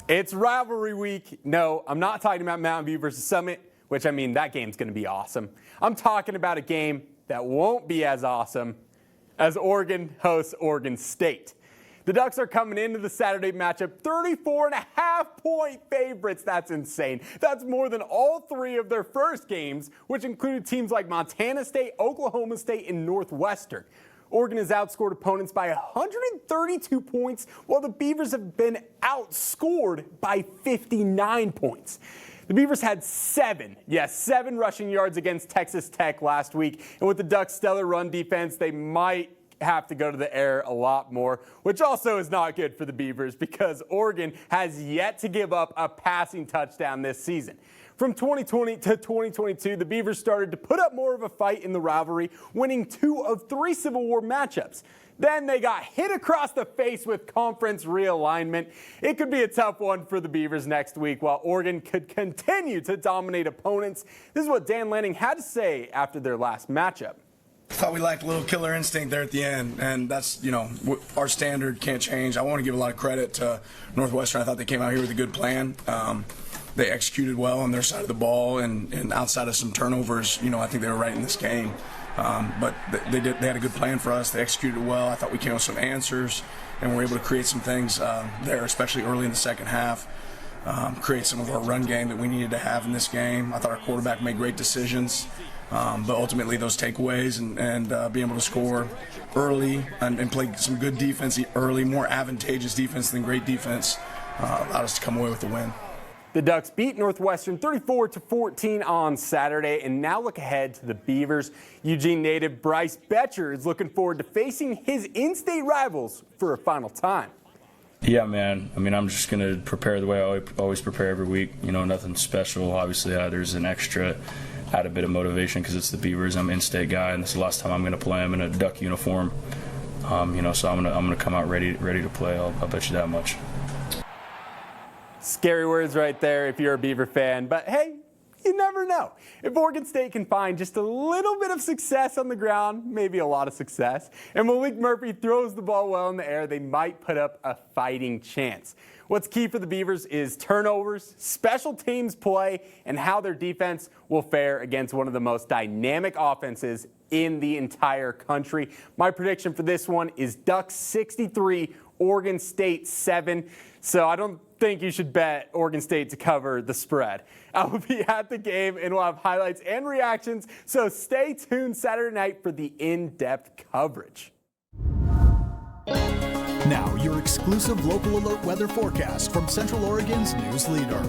It's rivalry week. No, I'm not talking about Mountain View versus Summit, which I mean, that game's going to be awesome. I'm talking about a game that won't be as awesome as Oregon hosts Oregon State. The Ducks are coming into the Saturday matchup 34.5-point favorites. That's insane. That's more than all three of their first games, which included teams like Montana State, Oklahoma State, and Northwestern. Oregon has outscored opponents by 132 points, while the Beavers have been outscored by 59 points. The Beavers had seven rushing yards against Texas Tech last week, and with the Ducks' stellar run defense, they might have to go to the air a lot more, which also is not good for the Beavers because Oregon has yet to give up a passing touchdown this season. From 2020 to 2022, the Beavers started to put up more of a fight in the rivalry, winning 2 of 3 Civil War matchups. Then they got hit across the face with conference realignment. It could be a tough one for the Beavers next week, while Oregon could continue to dominate opponents. This is what Dan Lanning had to say after their last matchup. I thought we lacked a little killer instinct there at the end, and that's, our standard can't change. I want to give a lot of credit to Northwestern. I thought they came out here with a good plan. They executed well on their side of the ball, and outside of some turnovers, I think they were right in this game. But they had a good plan for us. They executed well. I thought we came with some answers, and were able to create some things there, especially early in the second half. Create some of our run game that we needed to have in this game. I thought our quarterback made great decisions. But ultimately those takeaways and being able to score early and play some good defense early, more advantageous defense than great defense, allowed us to come away with the win. The Ducks beat Northwestern 34-14 on Saturday, and now look ahead to the Beavers. Eugene native Bryce Betcher is looking forward to facing his in-state rivals for a final time. Yeah, man. I mean, I'm just going to prepare the way I always prepare every week. Nothing special. Obviously, there's an extra add a bit of motivation because it's the Beavers. I'm an in-state guy, and this is the last time I'm going to play. I'm in a Duck uniform, so I'm gonna come out ready to play. I'll bet you that much. Scary words right there if you're a Beaver fan, but hey, you never know. If Oregon State can find just a little bit of success on the ground, maybe a lot of success, and Malik Murphy throws the ball well in the air, they might put up a fighting chance. What's key for the Beavers is turnovers, special teams play, and how their defense will fare against one of the most dynamic offenses in the entire country. My prediction for this one is Ducks 63, Oregon State 7. So I don't think you should bet Oregon State to cover the spread. I will be at the game and we'll have highlights and reactions, so stay tuned Saturday night for the in-depth coverage. Now, your exclusive local alert weather forecast from Central Oregon's news leader.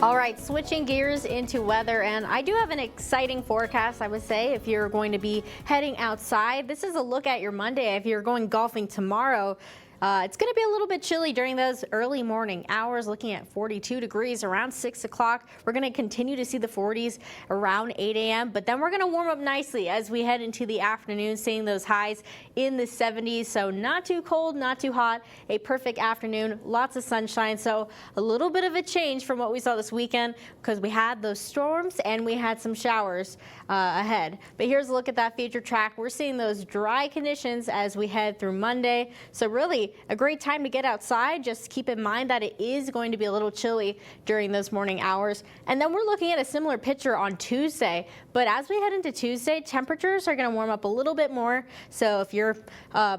All right, switching gears into weather, and I do have an exciting forecast, I would say, if you're going to be heading outside. This is a look at your Monday. If you're going golfing tomorrow, it's going to be a little bit chilly during those early morning hours, looking at 42 degrees around 6 o'clock. We're going to continue to see the 40s around 8 a.m., but then we're going to warm up nicely as we head into the afternoon, seeing those highs in the 70s. So not too cold, not too hot, a perfect afternoon, lots of sunshine. So a little bit of a change from what we saw this weekend because we had those storms and we had some showers ahead. But here's a look at that feature track. We're seeing those dry conditions as we head through Monday. So really a great time to get outside. Just keep in mind that it is going to be a little chilly during those morning hours. And then we're looking at a similar picture on Tuesday. But as we head into Tuesday, temperatures are going to warm up a little bit more. So if you're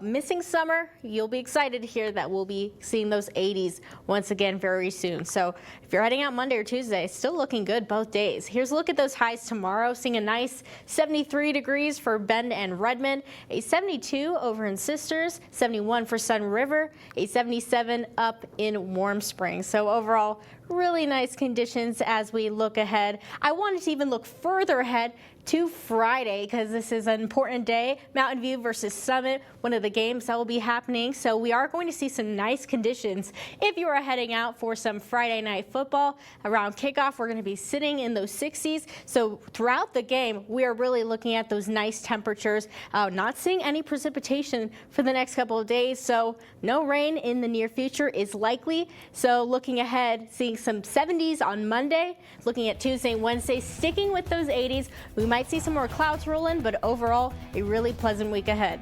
missing summer, you'll be excited to hear that we'll be seeing those 80s once again very soon. So if you're heading out Monday or Tuesday, still looking good both days. Here's a look at those highs tomorrow, seeing a nice 73 degrees for Bend and Redmond, a 72 over in Sisters, 71 for Sun River, a 77 up in Warm Springs. So overall, really nice conditions as we look ahead. I wanted to even look further ahead to Friday because this is an important day. Mountain View versus Summit, one of the games that will be happening. So we are going to see some nice conditions if you are heading out for some Friday night football. Around kickoff, we're going to be sitting in those 60s. So throughout the game, we are really looking at those nice temperatures. Not seeing any precipitation for the next couple of days. So no rain in the near future is likely. So looking ahead, seeing some 70s on Monday, looking at Tuesday and Wednesday, sticking with those 80s. We might see some more clouds roll in, but overall, a really pleasant week ahead.